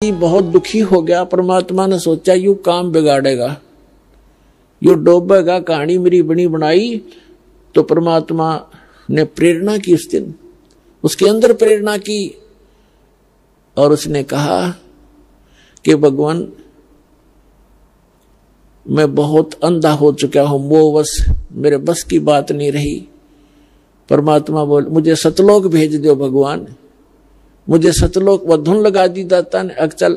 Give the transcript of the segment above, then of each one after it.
बहुत दुखी हो गया। परमात्मा ने सोचा यू काम बिगाड़ेगा, यू डोबेगा, कहानी मेरी बनी बनाई। तो परमात्मा ने प्रेरणा की उस दिन, उसके अंदर प्रेरणा की और उसने कहा कि भगवान मैं बहुत अंधा हो चुका हूं, वो बस मेरे बस की बात नहीं रही। परमात्मा बोल मुझे सतलोक भेज दो भगवान, मुझे सतलोक वो धुन लगा दी दाता ने, चल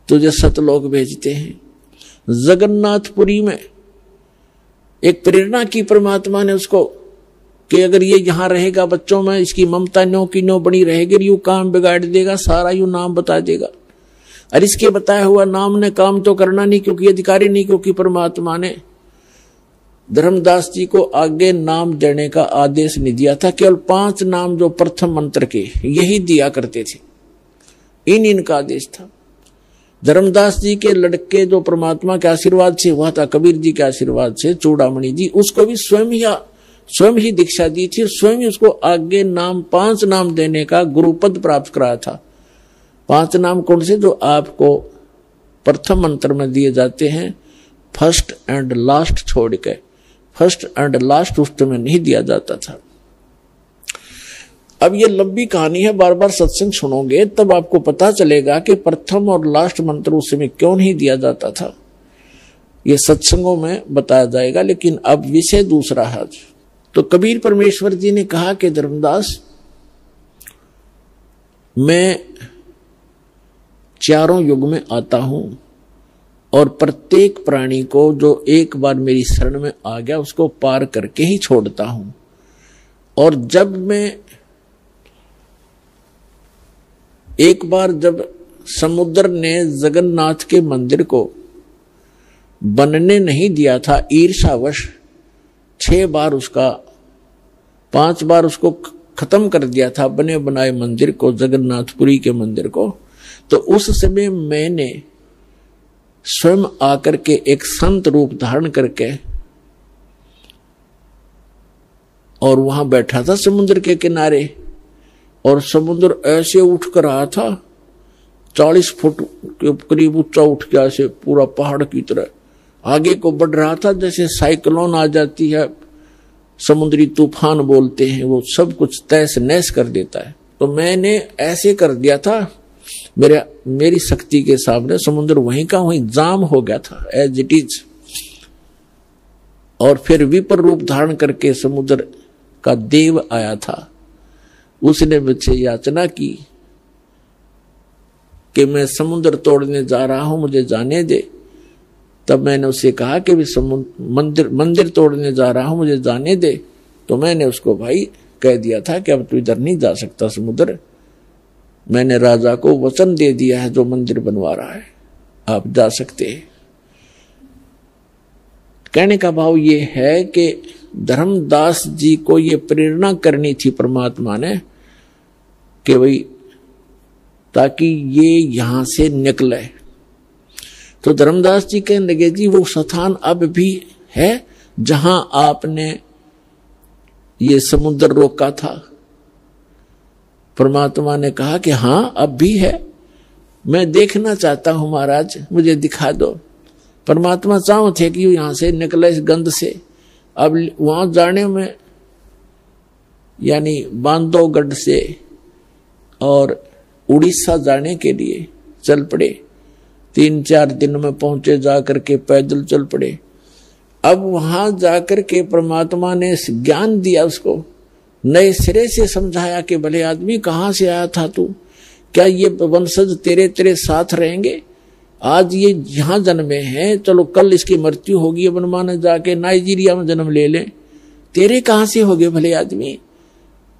तुझे सतलोक भेजते हैं। जगन्नाथपुरी में एक प्रेरणा की परमात्मा ने उसको कि अगर ये यहां रहेगा बच्चों में इसकी ममता न्यो की न्यो बनी रहेगी, यू काम बिगाड़ देगा, सारा यू नाम बता देगा। और इसके बताया हुआ नाम ने काम तो करना नहीं, क्योंकि अधिकारी नहीं, क्योंकि परमात्मा ने धर्मदास जी को आगे नाम देने का आदेश नहीं दिया था। केवल 5 नाम जो प्रथम मंत्र के यही दिया करते थे, इनका आदेश था। धर्मदास जी के लड़के जो परमात्मा के आशीर्वाद से हुआ था, कबीर जी के आशीर्वाद से, चूड़ामणि जी, उसको भी स्वयं ही दीक्षा दी थी, स्वयं उसको आगे नाम 5 नाम देने का गुरुपद प्राप्त कराया था। 5 नाम कौन से? जो आपको प्रथम मंत्र में दिए जाते हैं, फर्स्ट एंड लास्ट छोड़ के। फर्स्ट एंड लास्ट उस में नहीं दिया जाता था। अब ये लंबी कहानी है, बार बार सत्संग सुनोगे तब आपको पता चलेगा कि प्रथम और लास्ट मंत्र उस समय क्यों नहीं दिया जाता था। ये सत्संगों में बताया जाएगा, लेकिन अब विषय दूसरा है। तो कबीर परमेश्वर जी ने कहा कि धर्मदास मैं चारों युग में आता हूं और प्रत्येक प्राणी को जो एक बार मेरी शरण में आ गया उसको पार करके ही छोड़ता हूं। और जब मैं एक बार जब समुद्र ने जगन्नाथ के मंदिर को बनने नहीं दिया था, ईर्ष्यावश 6 बार उसका 5 बार उसको खत्म कर दिया था, बने बनाए मंदिर को, जगन्नाथपुरी के मंदिर को। तो उस समय मैंने स्वयं आकर के एक संत रूप धारण करके और वहां बैठा था समुद्र के किनारे, और समुद्र ऐसे उठ कर रहा था, 40 फुट के करीब ऊंचा उठ गया, ऐसे पूरा पहाड़ की तरह आगे को बढ़ रहा था। जैसे साइक्लोन आ जाती है, समुद्री तूफान बोलते हैं, वो सब कुछ तहस नहस कर देता है। तो मैंने ऐसे कर दिया था, मेरी शक्ति के सामने समुद्र वहीं का वहीं जाम हो गया था, एज इट इज। और फिर विपर रूप धारण करके समुद्र का देव आया था, उसने मुझसे याचना की कि मैं समुद्र तोड़ने जा रहा हूं, मुझे जाने दे। तब मैंने उससे कहा कि मंदिर तोड़ने जा रहा हूं, मुझे जाने दे। तो मैंने उसको भाई कह दिया था कि अब तू इधर नहीं जा सकता समुद्र, मैंने राजा को वचन दे दिया है जो मंदिर बनवा रहा है, आप जा सकते हैं। कहने का भाव ये है कि धर्मदास जी को ये प्रेरणा करनी थी परमात्मा ने कि भाई ताकि ये यहां से निकले। तो धर्मदास जी कहने लगे जी वो स्थान अब भी है जहां आपने ये समुद्र रोका था। परमात्मा ने कहा कि हां अब भी है, मैं देखना चाहता हूं महाराज, मुझे दिखा दो। परमात्मा चाहते थे कि यहां से निकले इस गंध से। अब वहां जाने में यानी बांधवगढ़ से और उड़ीसा जाने के लिए चल पड़े, 3-4 दिन में पहुंचे, जाकर के पैदल चल पड़े। अब वहां जाकर के परमात्मा ने ज्ञान दिया, उसको नए सिरे से समझाया कि भले आदमी कहां से आया था तू, क्या ये वंशज तेरे साथ रहेंगे? आज ये यहां जन्मे हैं, चलो कल इसकी मृत्यु होगी, बनमाने जाके नाइजीरिया में जन्म ले लें, तेरे कहां से हो गए भले आदमी?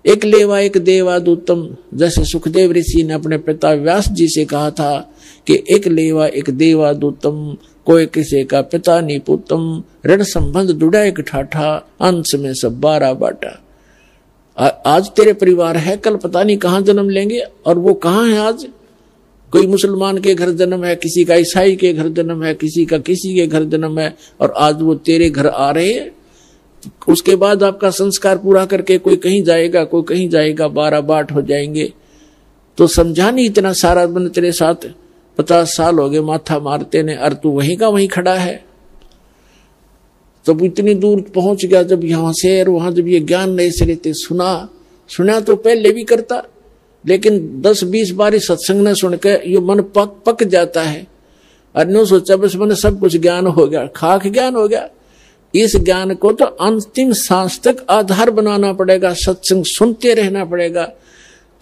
एक लेवा एक देवादूतम, जैसे सुखदेव ऋषि ने अपने पिता व्यास जी से कहा था कि एक लेवा एक देवादूतम, कोई किसी का पिता नहीं पुतम, ऋण संबंध जुड़ा एक ठाठा, अंश में सब 12 बाटा। आज तेरे परिवार है, कल पता नहीं कहां जन्म लेंगे। और वो कहां है आज? कोई मुसलमान के घर जन्म है, किसी का ईसाई के घर जन्म है, किसी का किसी के घर जन्म है, और आज वो तेरे घर आ रहे हैं। उसके बाद आपका संस्कार पूरा करके कोई कहीं जाएगा, कोई कहीं जाएगा, 12 बाट हो जाएंगे। तो समझा नहीं, इतना सारा बन तेरे साथ 50 साल हो गए माथा मारते ने, और तू वहीं का वहीं खड़ा है। तब इतनी दूर पहुंच गया जब यहां से, और वहां जब ये ज्ञान नहीं से लेते सुना तो पहले भी करता, लेकिन 10-20 बार सत्संग ने सुनकर ये मन पक जाता है। और न्यू सोचा बस मैंने सब कुछ ज्ञान हो गया, खाक ज्ञान हो गया। इस ज्ञान को तो अंतिम सांस तक आधार बनाना पड़ेगा, सत्संग सुनते रहना पड़ेगा।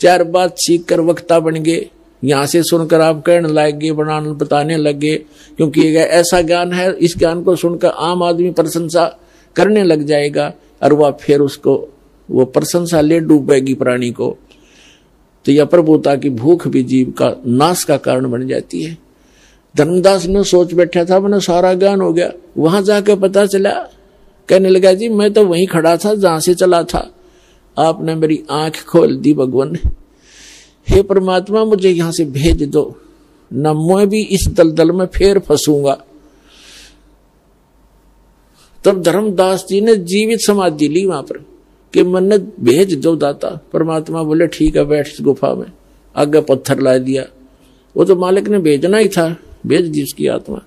4 बात सीख कर वक्ता बन गए, यहां से सुनकर आप कहने लगे, बनाने बताने लगे, क्योंकि ये ऐसा ज्ञान है, इस ज्ञान को सुनकर आम आदमी प्रशंसा करने लग जाएगा, और वह फिर उसको वो प्रशंसा ले डूबेगी प्राणी को। तो यह प्रभुता की भूख भी जीव का नाश का कारण बन जाती है। धर्मदास ने सोच बैठा था मैंने सारा ज्ञान हो गया, वहां जाकर पता चला, कहने लगा जी मैं तो वहीं खड़ा था जहां से चला था, आपने मेरी आंख खोल दी भगवान। हे परमात्मा मुझे यहां से भेज दो, न मैं भी इस दलदल में फिर फंसूंगा। तब धर्मदास जी ने जीवित समाधि ली वहां पर कि मन भेज दो दाता। परमात्मा बोले ठीक है बैठ इस गुफा में, आगे पत्थर ला दिया। वो तो मालिक ने भेजना ही था, भेज दी उसकी आत्मा।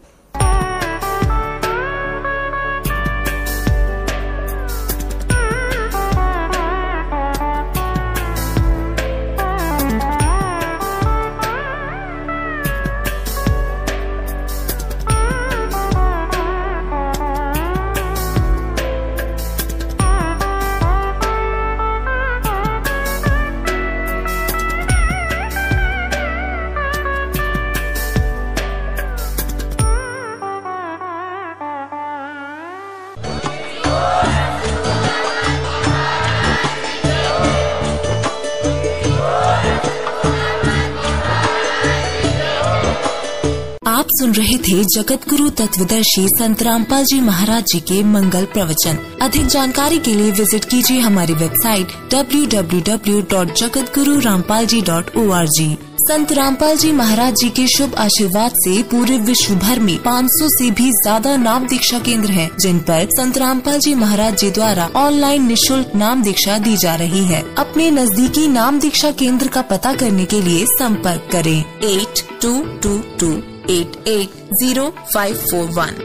आप सुन रहे थे जगत गुरु तत्वदर्शी संत रामपाल जी महाराज जी के मंगल प्रवचन। अधिक जानकारी के लिए विजिट कीजिए हमारी वेबसाइट www.jagatgururampalji.org। संत रामपाल जी महाराज जी के शुभ आशीर्वाद से पूरे विश्व भर में 500 से भी ज्यादा नाम दीक्षा केंद्र हैं, जिन पर संत रामपाल जी महाराज जी द्वारा ऑनलाइन निशुल्क नाम दीक्षा दी जा रही है। अपने नजदीकी नाम दीक्षा केंद्र का पता करने के लिए संपर्क करें 8222880541।